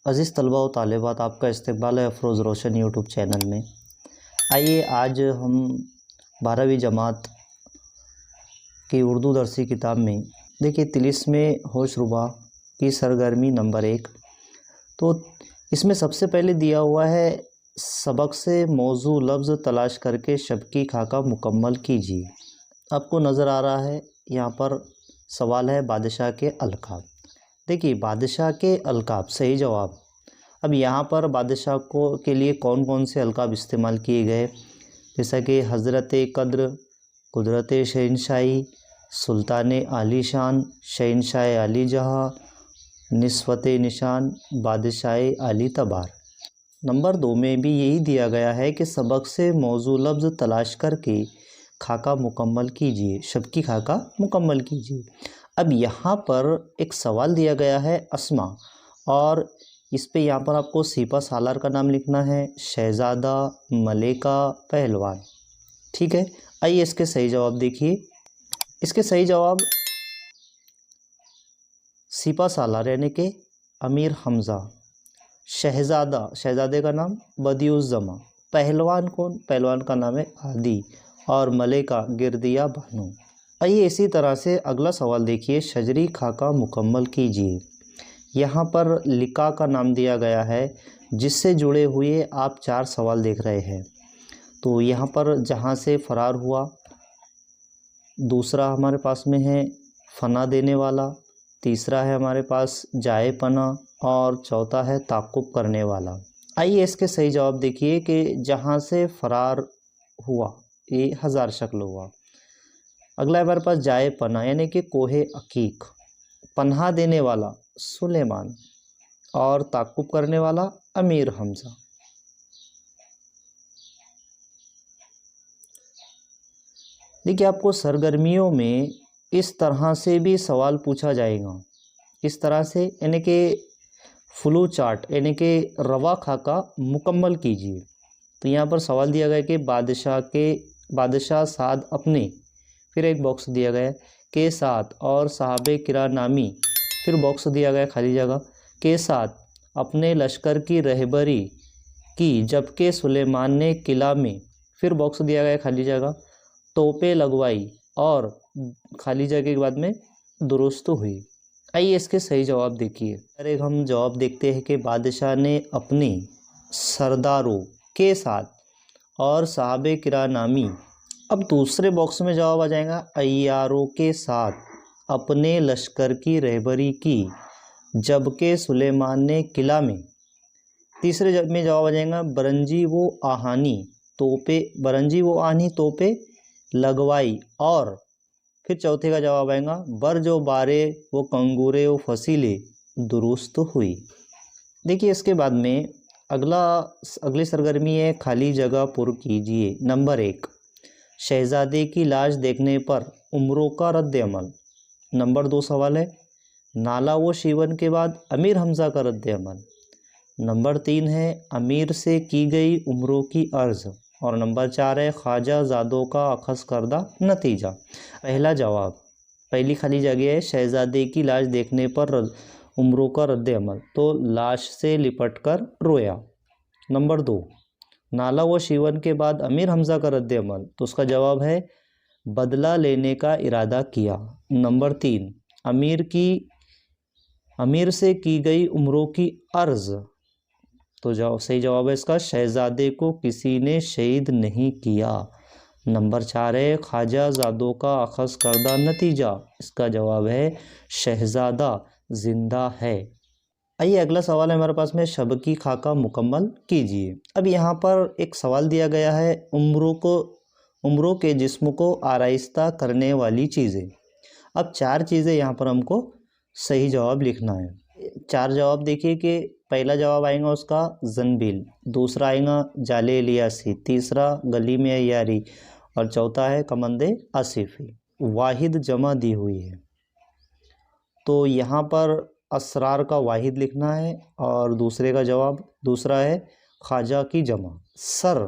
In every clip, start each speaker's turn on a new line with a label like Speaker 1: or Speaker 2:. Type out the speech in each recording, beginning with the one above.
Speaker 1: अज़ीज़ तलबा व तालिबात, आपका इस्तकबाल है अफरोज़ रोशन यूट्यूब चैनल में। आइए आज हम 12वीं जमात की उर्दू दरसी किताब में देखिए तिलिस्मे होश रुबा की सरगर्मी नंबर 1। तो इसमें सबसे पहले दिया हुआ है सबक से मौजू लफ्ज़ तलाश करके शबकी खाका मुकम्मल कीजिए। आपको नज़र आ रहा है यहाँ पर सवाल है बादशाह के अलकाब। देखिए बादशाह के अलकाब सही जवाब। अब यहाँ पर बादशाह को के लिए कौन कौन से अलकाब इस्तेमाल किए गए, जैसा कि हज़रत क़द्र, कुदरत शहनशाही, सुल्तान आलीशान, शहनशाह आली जहाँ, निस्वत निशान, बादशाह आली तबार। नंबर 2 में भी यही दिया गया है कि सबक से मौजू लफ्ज़ तलाश करके खाका मुकम्मल कीजिए, शबकी खाका मुकम्मल कीजिए। अब यहाँ पर एक सवाल दिया गया है अस्मा, और इस पे यहाँ पर आपको सिपा सालार का नाम लिखना है, शहज़ादा, मलेका, पहलवान। ठीक है, आइए इसके सही जवाब देखिए। इसके सही जवाब सिपा सालार यानी कि अमीर हमज़ा, शहज़ादा, शहज़ादे का नाम बदियुज़्ज़मा, पहलवान कौन, पहलवान का नाम है आदि, और मलेका गिरदिया बानो। आइए इसी तरह से अगला सवाल देखिए, शजरी खाका मुकम्मल कीजिए। यहाँ पर लिका का नाम दिया गया है जिससे जुड़े हुए आप 4 सवाल देख रहे हैं। तो यहाँ पर जहाँ से फ़रार हुआ, दूसरा हमारे पास में है फना देने वाला, तीसरा है हमारे पास जाए पना, और चौथा है ताक़ुब करने वाला। आइए इसके सही जवाब देखिए कि जहाँ से फ़रार हुआ ये 1000 शक्ल हुआ। अगला हमारे पास जाए पना यानी कि कोहे अकीक, पन्हा देने वाला सुलेमान, और ताक़ुब करने वाला अमीर हमज़ा। देखिए आपको सरगर्मियों में इस तरह से भी सवाल पूछा जाएगा, इस तरह से यानी कि फ्लो चार्ट यानी कि रवा खाका मुकम्मल कीजिए। तो यहाँ पर सवाल दिया गया कि बादशाह साद अपने, फिर एक बॉक्स दिया गया के साथ, और साहबे किरा नामी, फिर बॉक्स दिया गया खाली जगह के साथ अपने लश्कर की रहबरी की, जबकि सुलेमान ने किला में, फिर बॉक्स दिया गया खाली जगह तोपें लगवाई, और खाली जगह के बाद में दुरुस्त हुई। आइए इसके सही जवाब देखिए। अरे हम जवाब देखते हैं कि बादशाह ने अपने सरदारों के साथ और साहबे किरा नामी। अब दूसरे बॉक्स में जवाब आ जाएगा अय्यारों के साथ अपने लश्कर की रहबरी की, जबकि सुलेमान ने किला में। तीसरे में जवाब आ जाएगा बरंजी वो आहानी तोपे, बरंजी वो आहानी तोपे लगवाई, और फिर चौथे का जवाब आएगा बर जो बारे वो कंगूरे वो फसीले दुरुस्त हुई। देखिए इसके बाद में अगली सरगर्मी है खाली जगह पुर कीजिए। नंबर 1, शहज़ादे की लाश देखने पर उम्रों का रद्द अमल। नंबर 2 सवाल है नाला व शिवन के बाद अमीर हमज़ा का रद्द अमल। नंबर 3 है अमीर से की गई उम्रों की अर्ज़, और नंबर 4 है ख्वाजा ज़ादों का अखज़ करदा नतीजा। पहला जवाब, पहली खाली जगह है शहज़ादे की लाश देखने पर उम्रों का रद्द अमल, तो लाश से लिपट कर रोया। नंबर 2, नाला व शिवन के बाद अमीर हमज़ा का रद्द अमल, तो उसका जवाब है बदला लेने का इरादा किया। नंबर 3, अमीर से की गई उम्रों की अर्ज़, तो सही जवाब है इसका शहज़ादे को किसी ने शहीद नहीं किया। नंबर 4 है ख्वाजा ज़ादों का अखज़ करदा नतीजा, इसका जवाब है शहज़ादा ज़िंदा है। आइए अगला सवाल है हमारे पास में शबकी खाका मुकम्मल कीजिए। अब यहाँ पर एक सवाल दिया गया है उम्रों के जिस्म को आराइस्ता करने वाली चीज़ें। अब 4 चीज़ें यहाँ पर हमको सही जवाब लिखना है। 4 जवाब देखिए कि पहला जवाब आएगा उसका जन्बिल, दूसरा आएगा जाले लियासी, तीसरा गली में यारी, और चौथा है कमंदे आसिफी। वाहिद जमा दी हुई है, तो यहाँ पर असरार का वाहिद लिखना है, और दूसरे का जवाब दूसरा है ख्वाजा की जमा सर।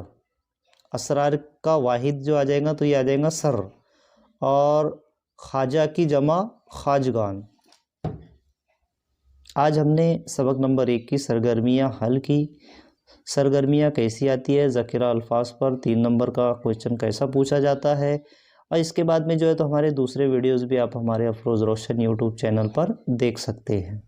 Speaker 1: असरार का वाहिद जो आ जाएगा तो ये आ जाएगा सर, और ख्वाजा की जमा ख्वाजगान। आज हमने सबक नंबर 1 की सरगर्मियाँ हल की। सरगर्मियाँ कैसी आती है, ज़ख़ीरा अल्फाज पर 3 नंबर का क्वेश्चन कैसा पूछा जाता है, और इसके बाद में जो है तो हमारे दूसरे वीडियोस भी आप हमारे अफरोज़ रोशन यूट्यूब चैनल पर देख सकते हैं।